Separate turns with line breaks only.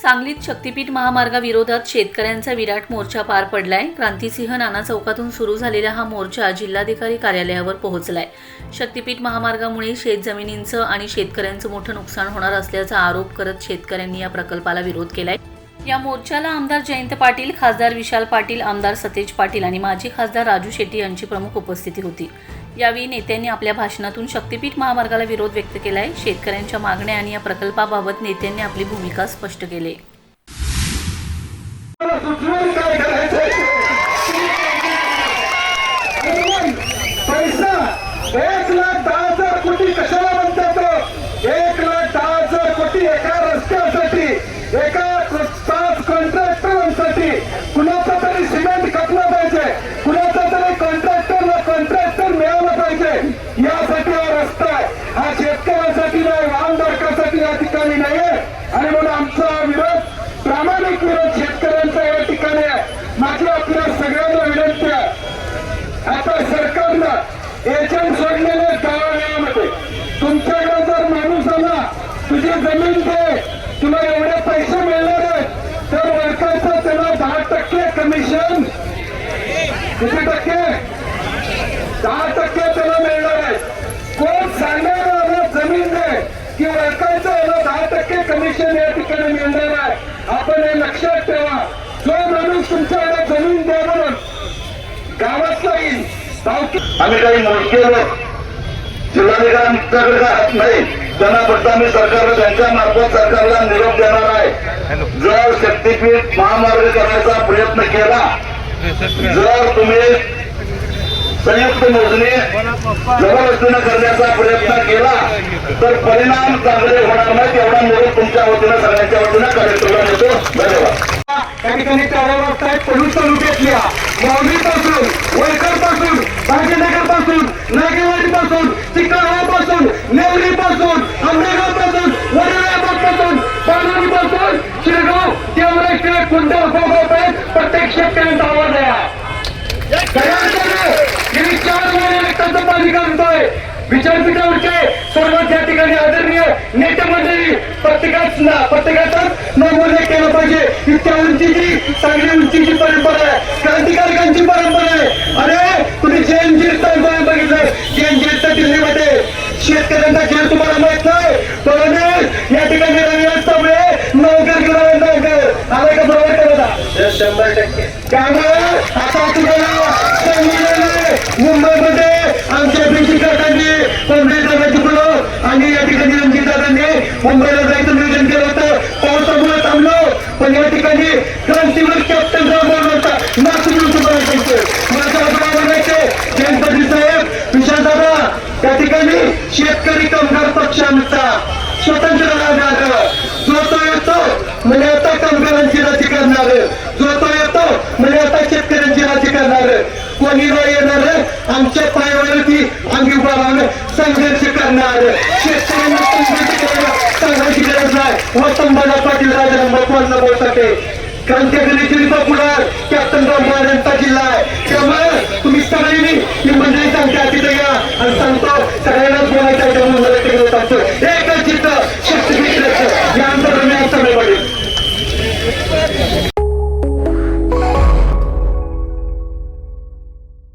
सांगलीत शक्तीपीठ महामार्गाविरोधात शेतकऱ्यांचा विराट मोर्चा पार पडलाय। क्रांतिसिंह नाना चौकातून सुरू झालेला हा मोर्चा जिल्हाधिकारी कार्यालयावर पोहोचलाय। शक्तीपीठ महामार्गामुळे शेतजमिनींचं आणि शेतकऱ्यांचं मोठं नुकसान होणार असल्याचा आरोप करत शेतकऱ्यांनी या प्रकल्पाला विरोध केलाय। या मोर्चाला आमदार जयंत पाटील, खासदार विशाल पाटील, आमदार सतेज पाटील आणि माजी खासदार राजू शेट्टी यांची प्रमुख उपस्थिती होती। यावेळी नेत्यांनी आपल्या भाषणातून शक्तीपीठ महामार्गाला विरोध व्यक्त केलाय। शेतकऱ्यांच्या मागण्या आणि या प्रकल्पाबाबत नेत्यांनी आपली भूमिका स्पष्ट केली।
पैसा 1,10,000 कोटी कशाला म्हणतात? 1,10,000 कोटी एका रस्त्यासाठी, एका 5 कॉन्ट्रॅक्टरांसाठी। कुणाचा तरी सिमेंट कापलं पाहिजे, कुणाचा तरी कॉन्ट्रॅक्टरला कॉन्ट्रॅक्टर मिळाला पाहिजे, यासाठी हा रस्ता आहे। हा शेतकऱ्यांसाठी नाही, आमदारकासाठी या ठिकाणी नाही आहे। आणि म्हणून आमचा विरोध, प्रामाणिक विरोध शेतकऱ्यांचा या ठिकाणी आहे। माझी आपल्या सगळ्यांना विनंती आहे, आता सरकारनं एजंट सोडलेले गावागावामध्ये, तुमच्याकडे जर माणूस आला, तुझी जमीन दे, तुला एवढे पैसे मिळणार आहेत, तर वर्करचं त्याला 10% कमिशन, किती टक्के? 10% त्याला मिळणार आहे। कोण सांगणार जमीन दे की वर्करचं याला 10% कमिशन या ठिकाणी मिळणार आहे? आपण हे लक्षात ठेवा। जो माणूस तुमच्याकडे जमीन द्या म्हणून गावात येईल, आम्ही काही मोजके लोक जिल्हाधिकाऱ्यांच्याकडे हात नाही, त्यांना फक्त आम्ही सरकारला, त्यांच्या मार्फत सरकारला निरोप देणार आहे। जर शक्तीपीठ महामार्ग करायचा प्रयत्न केला, जर तुम्ही संयुक्त मोजणी जबरदस्तीनं करण्याचा प्रयत्न केला, तर परिणाम चांगले होणार नाही। एवढा निरोप तुमच्या वतीनं, सगळ्यांच्या वतीनं कलेक्टरला देतो। धन्यवाद। त्या ठिकाणी कार्यरत आहेत पोलीस तालुक्यातल्या माऊलीपासून, वैकरपासून, भाग्यनगरपासून, नागेवाडीपासून, चिकलगावपासून, नेवरीपासून, आंबेगावपासून, वडगावपासून, पानोरीपासून, शिरगाव, त्यामुळे कोणत्या उपभोगापर्यंत प्रत्येक शेतकऱ्यांचा आवाज आहे। गेली 4 महिने रक्ताचं पाणी काढतोय। विचारपीठावरचे सर्वात या ठिकाणी आदरणीय नेते मंडळी, प्रत्येकाचाच नमूने केलं पाहिजे। इतक्या उंचीची, चांगली उंचीची परंपरा आहे, क्रांतिकारकांची परंपरा आहे। अरे तुम्ही जैन जीरचा बघितलंय, जैन जीरचा दिल्लीमध्ये शेतकऱ्यांचा जेल तुम्हाला माहित नाही, परंतु या ठिकाणी रविवार त्यामुळे नोकर आलाय का? बरोबर केला 100%। त्यामुळे आता तुम्हाला मुंबईमध्ये आमच्या प्रिन्सिपलांनी, काँग्रेस आणि या ठिकाणी रणजितदादांनी मुंबईला जायचं नियोजन केलं होतं। पावसामुळे थांबलो, पण या ठिकाणी क्रांतीवीर कॅप्टन रामभाऊ होता, नागपूर जयंत पाटील साहेब, विशाल दादा, त्या ठिकाणी शेतकरी कामगार पक्ष आमचा स्वतंत्र राहणार। जो तो येतो म्हणजे आता कामगारांची राजी करणार, जो तो येतो म्हणजे आता शेतकऱ्यांची राजी करणार। कोणी न येणार, आमच्या पायावरती आम्ही उभा राहून संघर्ष करणार। शेतकऱ्यांना सांगायची गरज नाही, वसंतदादा पाटील राजाराम कोण बोलतात, क्रांतिकारी पॉप्युलर कॅप्टन रामभाऊ यांचा जिल्हा आहे। त्यामुळे तुम्ही सगळ्यांनी ही मंडळी सांगता तिथे या आणि सांगतो, सगळ्यांनाच बोलायचं आहे।